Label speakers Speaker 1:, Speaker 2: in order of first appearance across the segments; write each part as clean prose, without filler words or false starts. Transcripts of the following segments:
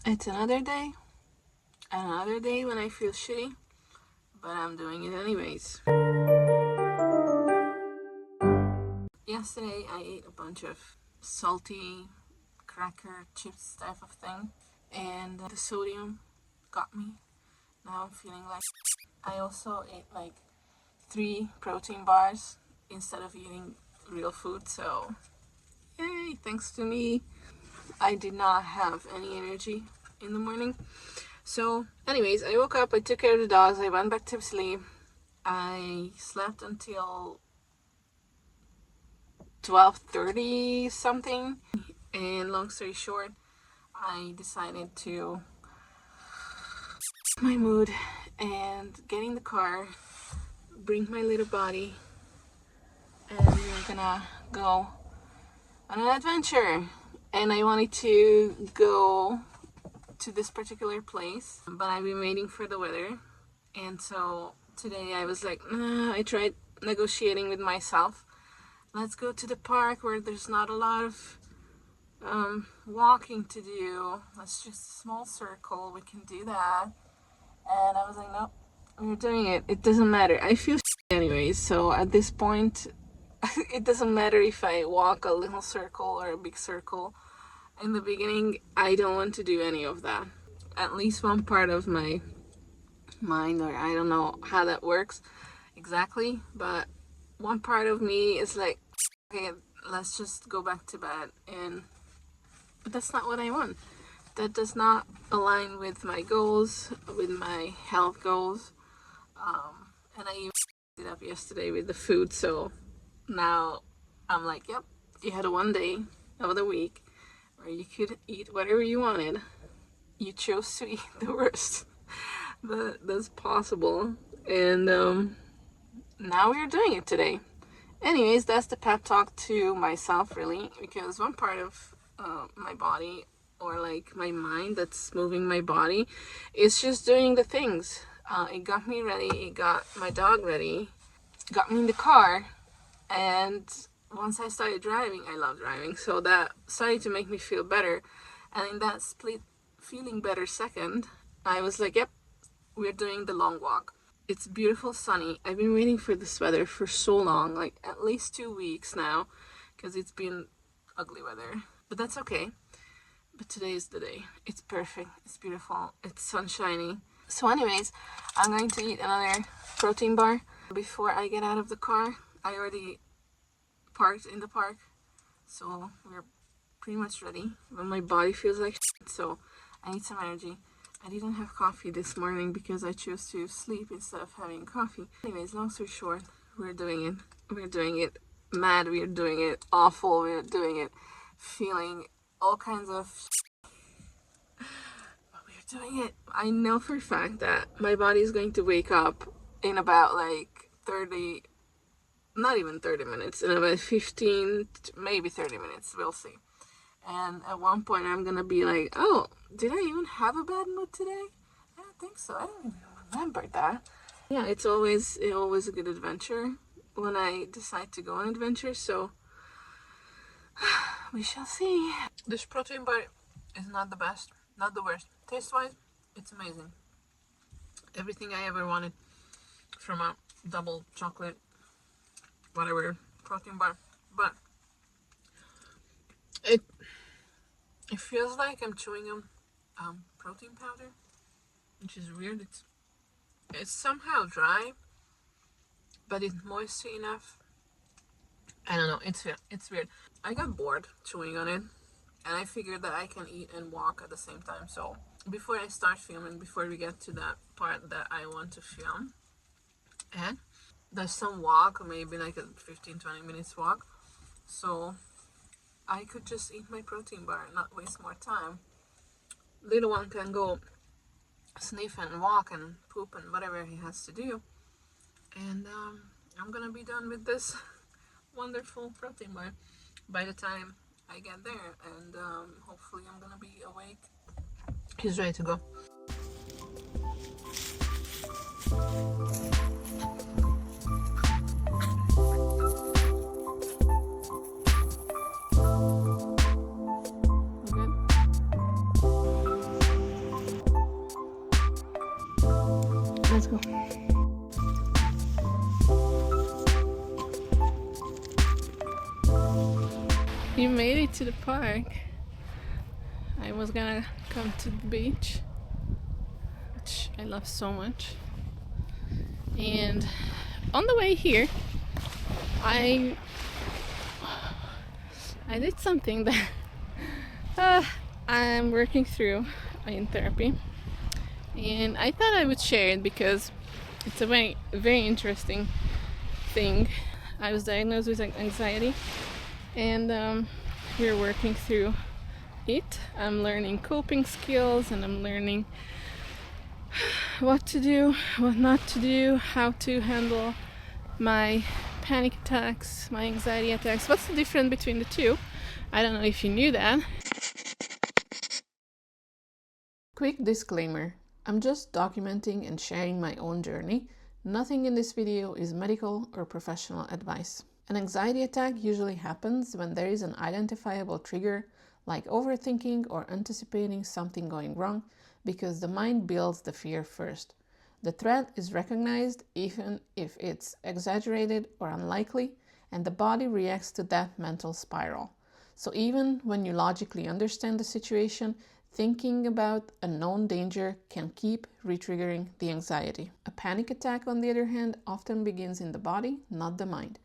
Speaker 1: It's another day when I feel shitty, but I'm doing it anyways. Yesterday I ate a bunch of salty cracker chips type of thing, and the sodium got me. Now I'm feeling like I also ate like 3 protein bars instead of eating real food, so yay, thanks to me. I did not have any energy in the morning. So anyways, I woke up, I took care of the dogs, I went back to sleep. I slept until 12:30 something, and long story short, I decided to my mood and get in the car, bring my little body, and we're gonna go on an adventure. And I wanted to go to this particular place, but I've been waiting for the weather. And so today I was like, nah, I tried negotiating with myself. Let's go to the park where there's not a lot of walking to do. Let's just a small circle. We can do that. And I was like, nope, we're doing it. It doesn't matter. I feel anyways. So at this point, it doesn't matter if I walk a little circle or a big circle. In the beginning, I don't want to do any of that. At least one part of my mind, or I don't know how that works exactly, but one part of me is like, okay, let's just go back to bed. But that's not what I want. That does not align with my goals, with my health goals. And I even did up yesterday with the food, so now I'm like, yep, you had one day of the week where you could eat whatever you wanted. You chose to eat the worst that's possible, and now we're doing it today. Anyways, that's the pep talk to myself, really, because one part of my body, or like my mind that's moving my body, is just doing the things. It got me ready, it got my dog ready, got me in the car, and once I started driving, I love driving, so that started to make me feel better. And in that split feeling better second, I was like, yep, we're doing the long walk. It's beautiful, sunny. I've been waiting for this weather for so long, like at least 2 weeks now, because it's been ugly weather. But that's okay. But today is the day. It's perfect. It's beautiful. It's sunshiny. So anyways, I'm going to eat another protein bar before I get out of the car. I already parked in the park, so we're pretty much ready. But my body feels like shit, so I need some energy. I didn't have coffee this morning because I chose to sleep instead of having coffee. Anyways, long story short, we're doing it. We're doing it mad. We're doing it awful. We're doing it feeling all kinds of but we're doing it. I know for a fact that my body is going to wake up in about like 30, not even 30 minutes, in about 15, maybe 30 minutes. We'll see. And at one point, I'm gonna be like, oh, did I even have a bad mood today? I don't think so. I don't even remember that. Yeah, it's always a good adventure when I decide to go on adventure, so we shall see. This protein bar is not the best, not the worst. Taste-wise, it's amazing. Everything I ever wanted from a double chocolate, whatever, protein bar. But it feels like I'm chewing on protein powder, which is weird. It's somehow dry, but it's moist enough. I don't know. It's weird. I got bored chewing on it, and I figured that I can eat and walk at the same time. So before I start filming, before we get to that part that I want to film, and there's some walk, maybe like a 15-20 minutes walk, so I could just eat my protein bar and not waste more time. Little one can go sniff and walk and poop and whatever he has to do, and I'm gonna be done with this wonderful protein bar by the time I get there, and hopefully I'm gonna be awake. He's ready to go. let's go. You made it to the park. I was gonna come to the beach, which I love so much. And on the way here, I did something that I'm working through in therapy, and I thought I would share it because it's a very, very interesting thing. I was diagnosed with anxiety, and we're working through it. I'm learning coping skills, and I'm learning what to do, what not to do, how to handle my panic attacks, my anxiety attacks. What's the difference between the two? I don't know if you knew that. Quick disclaimer. I'm just documenting and sharing my own journey. Nothing in this video is medical or professional advice. An anxiety attack usually happens when there is an identifiable trigger, like overthinking or anticipating something going wrong, because the mind builds the fear first. The threat is recognized even if it's exaggerated or unlikely, and the body reacts to that mental spiral. So even when you logically understand the situation, thinking about a known danger can keep re-triggering the anxiety. A panic attack, on the other hand, often begins in the body, not the mind.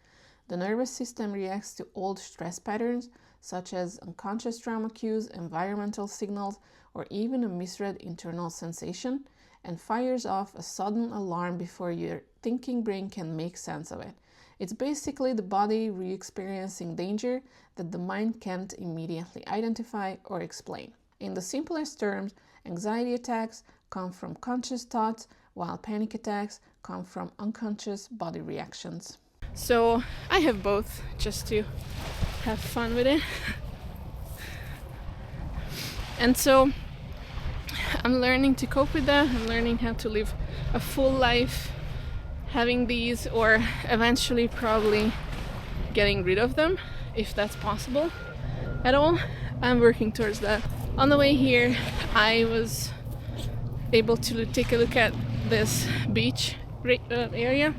Speaker 1: The nervous system reacts to old stress patterns, such as unconscious trauma cues, environmental signals, or even a misread internal sensation, and fires off a sudden alarm before your thinking brain can make sense of it. It's basically the body re-experiencing danger that the mind can't immediately identify or explain. In the simplest terms, anxiety attacks come from conscious thoughts, while panic attacks come from unconscious body reactions. So I have both, just to have fun with it. And so I'm learning to cope with that. I'm learning how to live a full life having these, or eventually probably getting rid of them, if that's possible at all. I'm working towards that. On the way here, I was able to take a look at this beach area,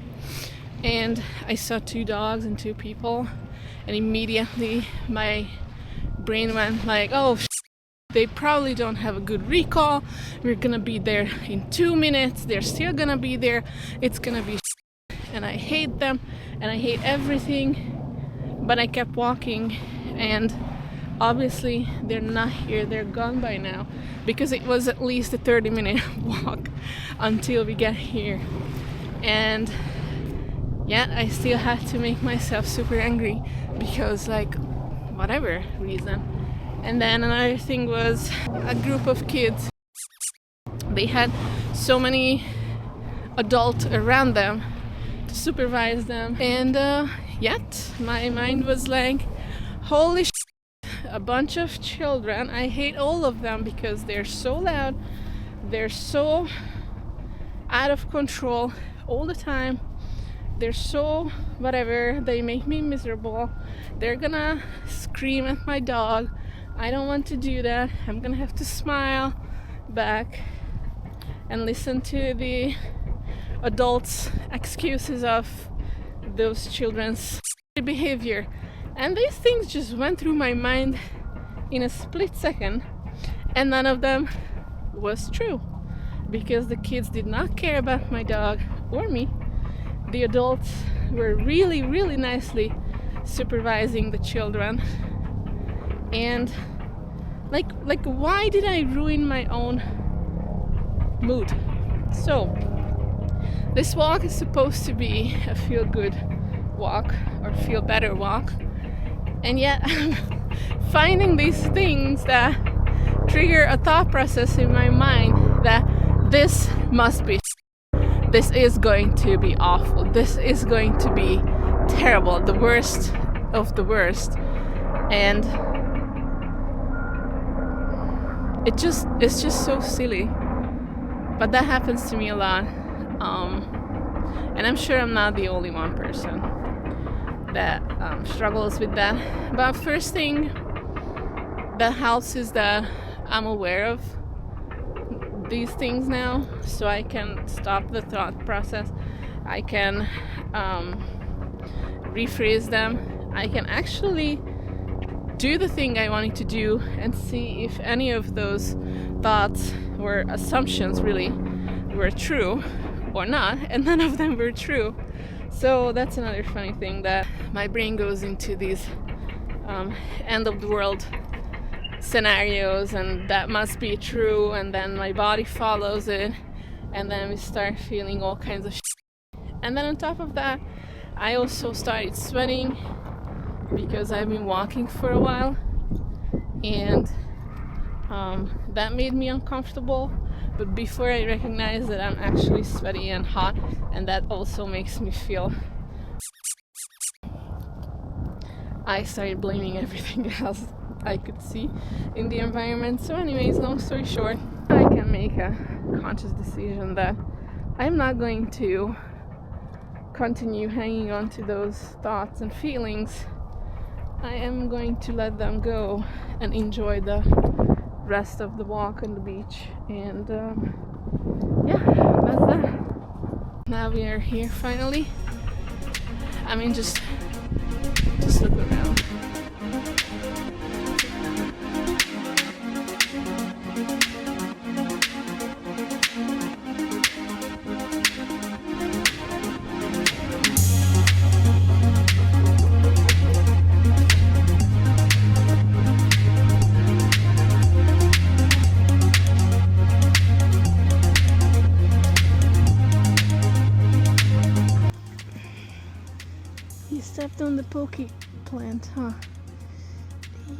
Speaker 1: and I saw 2 dogs and 2 people, and immediately my brain went like, oh, they probably don't have a good recall. We're gonna be there in 2 minutes. They're still gonna be there. It's gonna be and I hate them and I hate everything. But I kept walking, and obviously they're not here. They're gone by now, because it was at least a 30-minute walk until we get here. And yeah, I still had to make myself super angry because, like, whatever reason. And then another thing was a group of kids. They had so many adults around them to supervise them, and yet my mind was like, holy shit, a bunch of children. I hate all of them because they're so loud, they're so out of control all the time. They're so whatever, they make me miserable. They're gonna scream at my dog. I don't want to do that. I'm gonna have to smile back and listen to the adults' excuses of those children's behavior. And these things just went through my mind in a split second, and none of them was true, because the kids did not care about my dog or me. The adults were really, really nicely supervising the children. And like why did I ruin my own mood? So this walk is supposed to be a feel-good walk or feel better walk, and yet I'm finding these things that trigger a thought process in my mind that this must be, this is going to be awful, this is going to be terrible, the worst of the worst. And it's just so silly. But that happens to me a lot, and I'm sure I'm not the only one person that struggles with that. But first thing that helps is that I'm aware of these things now, so I can stop the thought process. I can rephrase them. I can actually do the thing I wanted to do and see if any of those thoughts or assumptions really were true or not, and none of them were true. So that's another funny thing, that my brain goes into these end of the world scenarios, and that must be true, and then my body follows it, and then we start feeling all kinds of shit. And then on top of that, I also started sweating because I've been walking for a while, and that made me uncomfortable. But before I recognize that I'm actually sweaty and hot, and that also makes me feel, I started blaming everything else I could see in the environment. So anyways, long story short, I can make a conscious decision that I'm not going to continue hanging on to those thoughts and feelings. I am going to let them go and enjoy the rest of the walk on the beach. And yeah, that's that. Now we are here finally. I mean, just look around. You stepped on the poke plant, huh?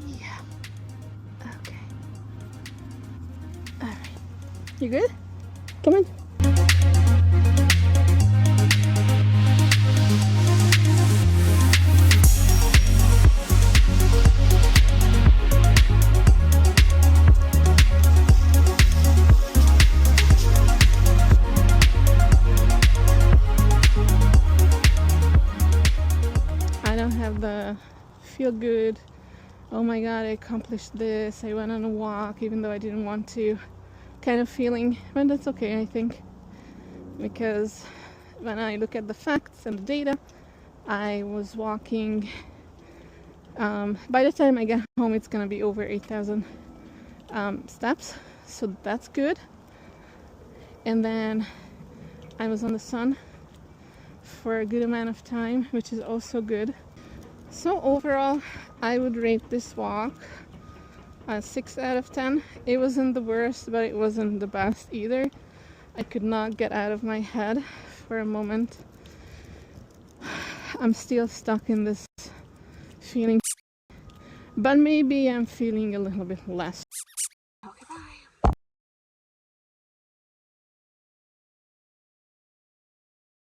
Speaker 1: Yeah. Okay. Alright. You good? Come on. I don't have the feel good, oh my god, I accomplished this, I went on a walk even though I didn't want to, kind of feeling. But that's okay, I think, because when I look at the facts and the data, I was walking, by the time I get home it's gonna be over 8,000 steps, so that's good. And then I was on the sun for a good amount of time, which is also good. So overall, I would rate this walk a 6 out of 10. It wasn't the worst, but it wasn't the best either. I could not get out of my head for a moment. I'm still stuck in this feeling, but maybe I'm feeling a little bit less